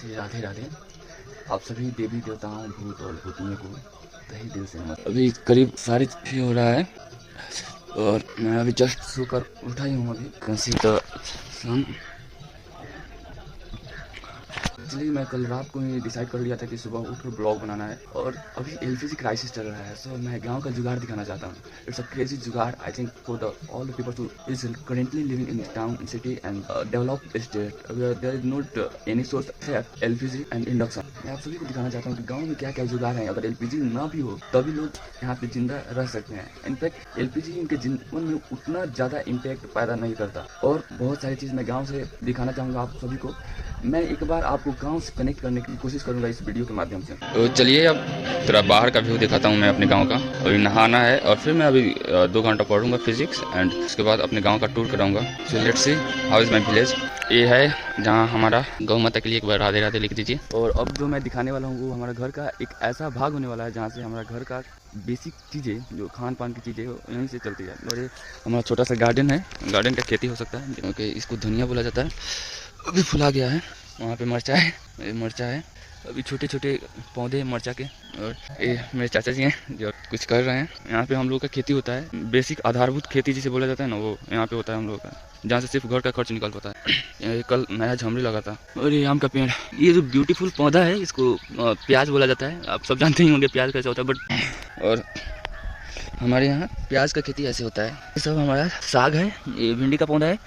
से राधे राधे। आप सभी देवी देवताओं, भूत और भूतनियों को तहे दिल से नमस्कार। अभी करीब 6:30 हो रहा है और मैं अभी जस्ट सोकर उठा ही हूँ। अभी कैसे तो सन, इसलिए मैं कल रात को ही डिसाइड कर लिया था कि सुबह उठकर ब्लॉग बनाना है। और अभी एलपीजी क्राइसिस चल रहा है, सो मैं गांव का जुगाड़ दिखाना चाहता हूँ। इट्स अ क्रेजी जुगाड़ I think for the all the people who is currently living in town, in city and developed state where there is not any source except LPG and induction. मैं आप सभी को दिखाना चाहता हूँ कि गाँव में क्या क्या जुगाड़ है। अगर एलपीजी ना भी हो तभी लोग यहाँ पे जिंदा रह सकते हैं। इनफैक्ट एलपीजी उनके जीवन में उतना ज़्यादा इम्पैक्ट पैदा नहीं करता। और बहुत सारी चीज़ मैं गाँव से दिखाना चाहूँगा आप सभी को। मैं एक बार आपको गांव से कनेक्ट करने की कोशिश करूंगा इस वीडियो के माध्यम से। तो चलिए अब थोड़ा बाहर का व्यू दिखाता हूं मैं अपने गांव का। अभी नहाना है और फिर मैं अभी 2 घंटा पढ़ूंगा फिजिक्स एंड उसके बाद अपने गांव का टूर कराऊंगा। So let's see how is my village. ये है जहां हमारा गौ माता के लिए एक बार राधे राधे लिख दीजिए। और अब जो मैं दिखाने वाला हूँ वो हमारा घर का एक ऐसा भाग होने वाला है जहाँ से हमारा घर का बेसिक चीज़ें, जो खान पान की चीज़ें यहीं से चलती है। और ये हमारा छोटा सा गार्डन है, गार्डन का खेती हो सकता है क्योंकि इसको धनिया बोला जाता है। अभी फुला गया है, वहाँ पे मरचा है, ये मरचा है। अभी छोटे छोटे पौधे हैं मरचा के। और ये मेरे चाचा जी हैं जो कुछ कर रहे हैं। यहाँ पे हम लोग का खेती होता है, बेसिक आधारभूत खेती जिसे बोला जाता है ना, वो यहाँ पे होता है हम लोग का, जहाँ से सिर्फ घर का खर्च निकल पाता है। कल नया झमरी लगा था। और ये आम का पेड़, ये जो ब्यूटीफुल पौधा है इसको प्याज बोला जाता है। आप सब जानते ही होंगे प्याज कैसे होता है। बट और हमारे यहाँ प्याज का खेती ऐसे होता है। ये सब हमारा साग है, ये भिंडी का पौधा है।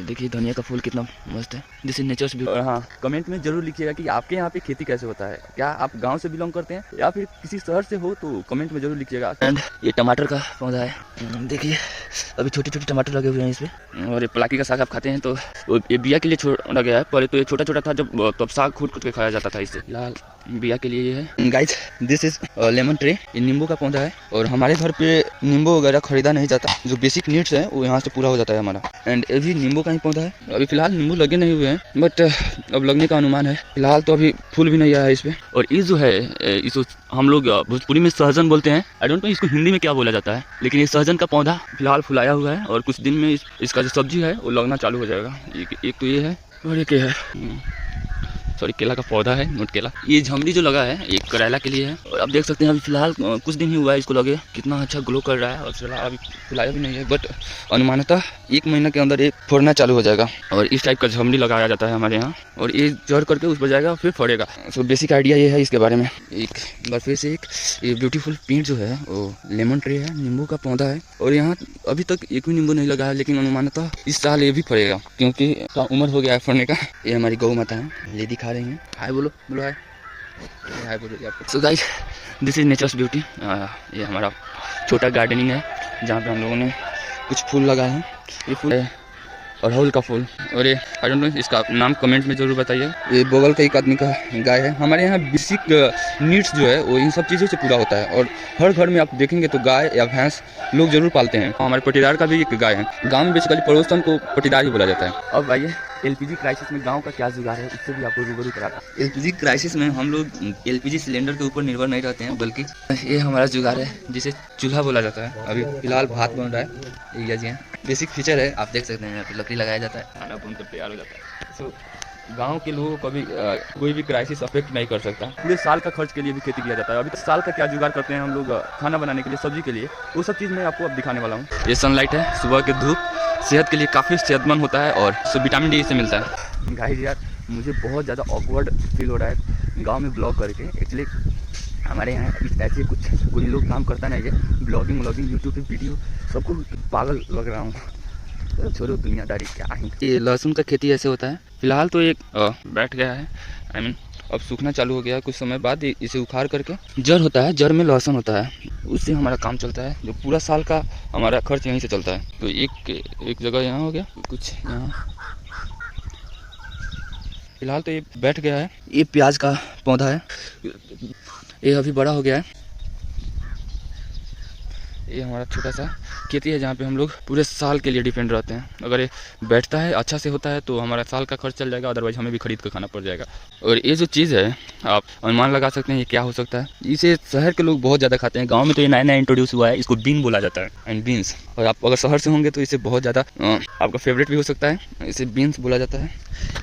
देखिए धनिया का फूल कितना मस्त है। This is nature's beauty. और हाँ, कमेंट में जरूर लिखिएगा कि आपके यहाँ पे खेती कैसे होता है। क्या आप गांव से बिलोंग करते हैं या फिर किसी शहर से हो, तो कमेंट में जरूर लिखिएगा। एंड ये टमाटर का पौधा है, देखिए अभी छोटे छोटे टमाटर लगे हुए हैं इस पे। और ये पलाकी का साग आप खाते हैं तो ये बिया के लिए छोड़ा गया है। पहले तो ये छोटा छोटा था, जब तब साग खुद खुद के खाया जाता था। इससे फिलहाल बिया के लिए ये है। Guys this is lemon tree, ये नींबू का पौधा है। और हमारे घर पे नींबू वगैरह खरीदा नहीं जाता, जो बेसिक नीड्स है वो यहाँ से पूरा हो जाता है हमारा। एंड ये भी नींबू का ही पौधा है। अभी फिलहाल नींबू लगे नहीं हुए हैं, बट अब लगने का अनुमान है। फिलहाल तो अभी फूल भी नहीं आया है इस पे। और ये जो है इसको हम लोग भोजपुरी में सहजन बोलते हैं। आई डोंट नो इसको हिंदी में क्या बोला जाता है, लेकिन ये सहजन का पौधा फिलहाल फुलाया हुआ है और कुछ दिन में इसका जो सब्जी है वो लगना चालू हो जाएगा। एक तो ये है और एक ये है, सॉरी केला का पौधा है, नोट केला। ये झमरी जो लगा है ये करेला के लिए है। और आप देख सकते हैं अभी फिलहाल कुछ दिन ही हुआ है इसको लगे, कितना अच्छा ग्लो कर रहा है। और फिलहाल अभी फुलाया भी नहीं है, बट अनुमानतः 1 महीना के अंदर ये फड़ना चालू हो जाएगा। और इस टाइप का झमरी लगाया जाता है हमारे यहाँ, और ये जड़ करके उस पर जाएगा फिर फड़ेगा। सो बेसिक आइडिया ये है इसके बारे में। एक बार फिर से ये ब्यूटीफुल पेड़ जो है वो लेमन ट्री है, नींबू का पौधा है। और यहाँ अभी तक एक भी नींबू नहीं लगा है, लेकिन अनुमानतः इस साल ये भी फड़ेगा क्योंकि उम्र हो गया है फड़ने का। ये हमारी गौ माता है, ये दिखा रही हैं। हाय बोलो, बोलो हाय, हाय बोलो आपको। So guys this is nature's beauty. ये हमारा छोटा गार्डनिंग है जहाँ पे हम लोगों ने कुछ फूल लगाए हैं। ये फूल है अड़हुल का फूल। और ये आई डोंट नो इसका नाम कमेंट में जरूर बताइए। ये बगल का एक आदमी का गाय है। हमारे यहाँ बेसिक नीड्स जो है वो इन सब चीज़ों से पूरा होता है। और हर घर में आप देखेंगे तो गाय या भैंस लोग जरूर पालते हैं। हमारे पटीदार का भी एक गाय है। गाँव में बेसिकली पड़ोसन को पटीदार ही बोला जाता है। अब आइए एलपीजी क्राइसिस में गांव का क्या जुगाड़ है उससे भी आपको रूबरू कराता है। एलपीजी क्राइसिस में हम लोग एलपीजी सिलेंडर के ऊपर निर्भर नहीं रहते हैं, बल्कि ये हमारा जुगाड़ है जिसे चूल्हा बोला जाता है। अभी फिलहाल भात बन रहा है, ये जी हैं बेसिक फीचर है, आप देख सकते हैं। यहाँ पे लकड़ी लगाया जाता है, खाना बनकर तैयार हो जाता है। सो गांव के लोगों को भी कोई भी क्राइसिस अफेक्ट नहीं कर सकता। पूरे साल का खर्च के लिए भी खेती किया जाता है। अभी तो साल का क्या जुगाड़ करते हैं हम लोग खाना बनाने के लिए, सब्जी के लिए, वो सब चीज़ मैं आपको अब दिखाने वाला हूँ। ये सनलाइट है, सुबह की धूप सेहत के लिए काफ़ी सेहतमंद होता है और विटामिन डी से मिलता है। गाइस यार मुझे बहुत ज़्यादा ऑकवर्ड फील हो रहा है गांव में ब्लॉग करके। एक्चुअली हमारे यहाँ ऐसे कुछ लोग काम करता है ना, ये ब्लॉगिंग यूट्यूब पे वीडियो, सबको पागल लग रहा हूँ। तो छोड़ो दुनियादारी क्या है। ये लहसुन का खेती ऐसे होता है। फिलहाल तो एक बैठ गया है, आई मीन अब सूखना चालू हो गया है। कुछ समय बाद इसे उखाड़ करके जड़ होता है, जड़ में लहसुन होता है, उससे हमारा काम चलता है। जो पूरा साल का हमारा खर्च यहीं से चलता है। तो एक जगह यहाँ हो गया, कुछ यहाँ। फिलहाल तो ये बैठ गया है। ये प्याज का पौधा है, ये अभी बड़ा हो गया है। ये हमारा छोटा सा खेती है जहाँ पे हम लोग पूरे साल के लिए डिपेंड रहते हैं। अगर ये बैठता है, अच्छा से होता है, तो हमारा साल का खर्च चल जाएगा, अदरवाइज हमें भी खरीद कर खाना पड़ जाएगा। और ये जो चीज़ है आप अनुमान लगा सकते हैं ये क्या हो सकता है। इसे शहर के लोग बहुत ज़्यादा खाते हैं, गाँव में तो ये नया नया इंट्रोड्यूस हुआ है, इसको बीन बोला जाता है, एंड बीन्स। और आप अगर शहर से होंगे तो इसे बहुत ज़्यादा आपका फेवरेट भी हो सकता है, इसे बीन्स बोला जाता है।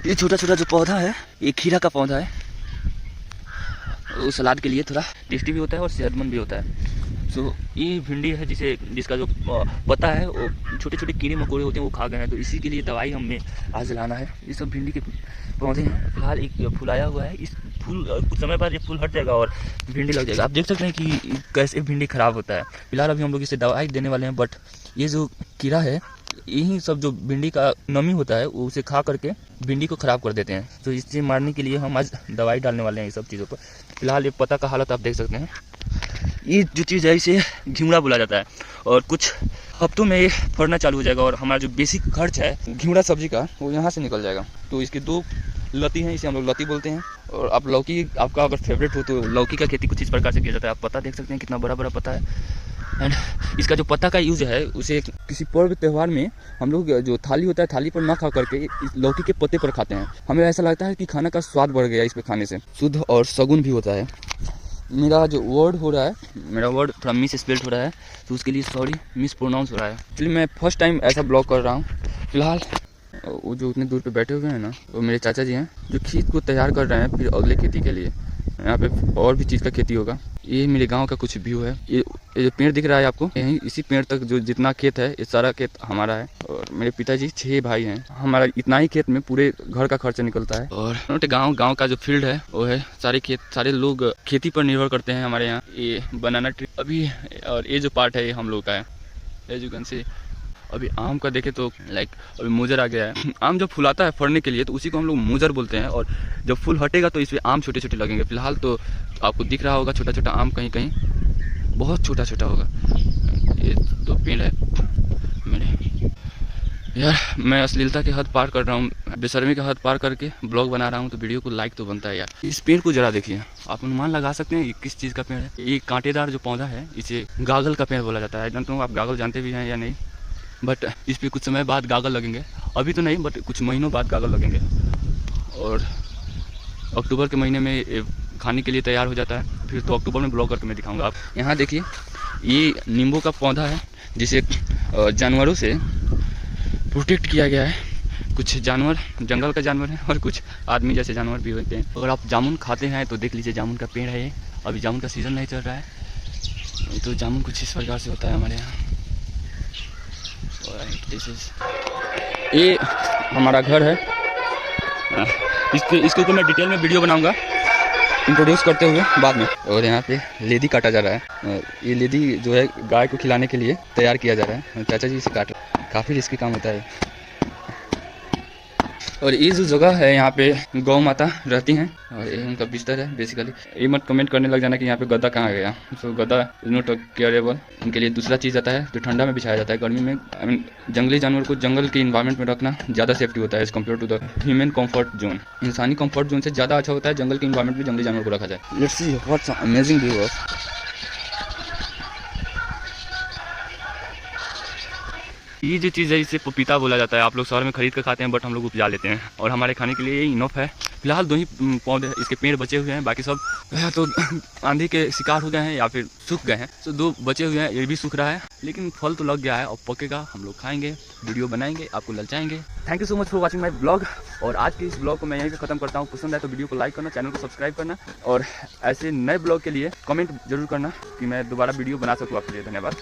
ये छोटा छोटा जो पौधा है ये खीरा का पौधा है। वो सलाद के लिए थोड़ा टेस्टी भी होता है और सेहतमंद भी होता है। सो ये भिंडी है जिसका जो पत्ता है वो छोटे छोटे कीड़े मकोड़े होते हैं, वो खा गए हैं, तो इसी के लिए दवाई हमें आज लाना है। ये सब भिंडी के पौधे हैं। फिलहाल एक फूल आया हुआ है, इस फूल कुछ समय बाद ये फूल हट जाएगा और भिंडी लग जाएगा। आप देख सकते हैं कि कैसे भिंडी खराब होता है। फिलहाल अभी हम लोग इसे दवाई देने वाले हैं, बट ये जो कीड़ा है यही सब जो भिंडी का नमी होता है वो उसे खा करके भिंडी को ख़राब कर देते हैं। तो इसे मारने के लिए हम आज दवाई डालने वाले हैं ये सब चीज़ों पर। फिलहाल ये पत्ता का हालत आप देख सकते हैं। ये जो चीज़ है इसे घिवड़ा बोला जाता है और कुछ हफ्तों में ये फड़ना चालू हो जाएगा और हमारा जो बेसिक खर्च है घिवड़ा सब्जी का वो यहाँ से निकल जाएगा। तो इसके 2 लती हैं, इसे हम लोग लती बोलते हैं। और आप लौकी आपका अगर फेवरेट हो तो लौकी का खेती कुछ इस प्रकार से किया जाता है। आप पत्ता देख सकते हैं कितना बड़ा बड़ा पत्ता है। एंड इसका जो पत्ता का यूज़ है उसे किसी पर्व त्यौहार में हम लोग जो थाली होता है थाली पर ना खा करके इस लौकी के पत्ते पर खाते हैं। हमें ऐसा लगता है कि खाना का स्वाद बढ़ गया इस पे खाने से, शुद्ध और सगुन भी होता है। मेरा जो वर्ड हो रहा है, मेरा वर्ड थोड़ा मिस स्पेल्ड हो रहा है तो उसके लिए सॉरी, मिस प्रोनाउंस हो रहा है। एक्चुअली मैं फर्स्ट टाइम ऐसा ब्लॉग कर रहा हूँ। फिलहाल वो जो उतने दूर पे बैठे हुए हैं ना वो मेरे चाचा जी हैं जो खेत को तैयार कर रहे हैं फिर अगले खेती के लिए। यहाँ पे और भी चीज़ का खेती होगा। ये मेरे गांव का कुछ व्यू है। ये जो पेड़ दिख रहा है आपको, यहीं इसी पेड़ तक जो जितना खेत है ये सारा खेत हमारा है। और मेरे पिताजी 6 भाई हैं। हमारा इतना ही खेत में पूरे घर का खर्चा निकलता है। और गांव का जो फील्ड है वो है सारे खेत, सारे लोग खेती पर निर्भर करते हैं हमारे यहाँ। ये बनाना ट्री अभी, और ये जो पार्ट है ये हम लोग का है। एज यू कैन सी अभी आम का देखे तो लाइक अभी मूजर आ गया है। आम जब फुलाता है फड़ने के लिए तो उसी को हम लोग मूजर बोलते हैं, और जब फूल हटेगा तो इसमें आम छोटे छोटे लगेंगे। फिलहाल तो आपको दिख रहा होगा छोटा छोटा आम, कहीं कहीं बहुत छोटा छोटा होगा। ये 2 पेड़ है मेरे। यार मैं अश्लीलता के हद पार कर रहा हूँ, बेशर्मी का हद पार करके ब्लॉग बना रहा हूँ, तो वीडियो को लाइक तो बनता है यार। इस पेड़ को जरा देखिए, आप अनुमान लगा सकते हैं ये किस चीज़ का पेड़ है। ये कांटेदार जो पौधा है इसे गागल का पेड़ बोला जाता है। जानता हूँ आप गागल जानते भी हैं या नहीं, बट इस पर कुछ समय बाद गागल लगेंगे। अभी तो नहीं बट कुछ महीनों बाद गागल लगेंगे और अक्टूबर के महीने में खाने के लिए तैयार हो जाता है। फिर तो अक्टूबर में ब्लॉग करके मैं दिखाऊंगा आप। यहाँ देखिए ये नींबू का पौधा है जिसे जानवरों से प्रोटेक्ट किया गया है। कुछ जानवर जंगल का जानवर है और कुछ आदमी जैसे जानवर भी होते हैं। अगर आप जामुन खाते हैं तो देख लीजिए, जामुन का पेड़ है ये। अभी जामुन का सीज़न नहीं चल रहा है तो जामुन कुछ इस प्रकार से होता है हमारे यहाँ। ये हमारा घर है। इसको तो मैं डिटेल में वीडियो बनाऊंगा इंट्रोड्यूस करते हुए बाद में। और यहाँ पे लेदी काटा जा रहा है। ये लेदी जो है गाय को खिलाने के लिए तैयार किया जा रहा है। चाचा जी इसे काट रहे हैं, काफ़ी रिस्की काम होता है। और ये जो जगह है यहाँ पे गौ माता रहती हैं और ये उनका बिस्तर है बेसिकली। ये मत कमेंट करने लग जाना कि यहाँ पे गद्दा कहाँ गया। सो गद्दा इज नॉट केयरेबल। उनके लिए दूसरा चीज़ आता है जो ठंडा में बिछाया जाता है। गर्मी में आई मीन जंगली जानवर को जंगल के इन्वायरमेंट में रखना ज़्यादा सेफ्टी होता है as compare to the human comfort zone. इंसानी कम्फर्ट जोन से ज़्यादा अच्छा होता है जंगल के इन्वायरमेंट में जंगली जानवर को रखा जाए। Let's see what's amazing view. ये जो चीज़ है इसे पपीता बोला जाता है। आप लोग शहर में खरीद कर खाते हैं बट हम लोग उपजा लेते हैं और हमारे खाने के लिए ये इनफ है। फिलहाल 2 ही पौधे इसके पेड़ बचे हुए हैं, बाकी सब या तो आंधी के शिकार हो गए हैं या फिर सूख गए हैं। तो 2 बचे हुए हैं, ये भी सूख रहा है लेकिन फल तो लग गया है और पकेगा, हम लोग खाएंगे, वीडियो बनाएंगे, आपको ललचाएंगे। Thank you so much for watching my blog. और आज के इस ब्लॉग को मैं यहीं पे खत्म करता हूँ। पसंद है तो वीडियो को लाइक करना, चैनल को सब्सक्राइब करना और ऐसे नए ब्लॉग के लिए कमेंट जरूर करना कि मैं दोबारा वीडियो बना सकूँ आपके लिए। धन्यवाद।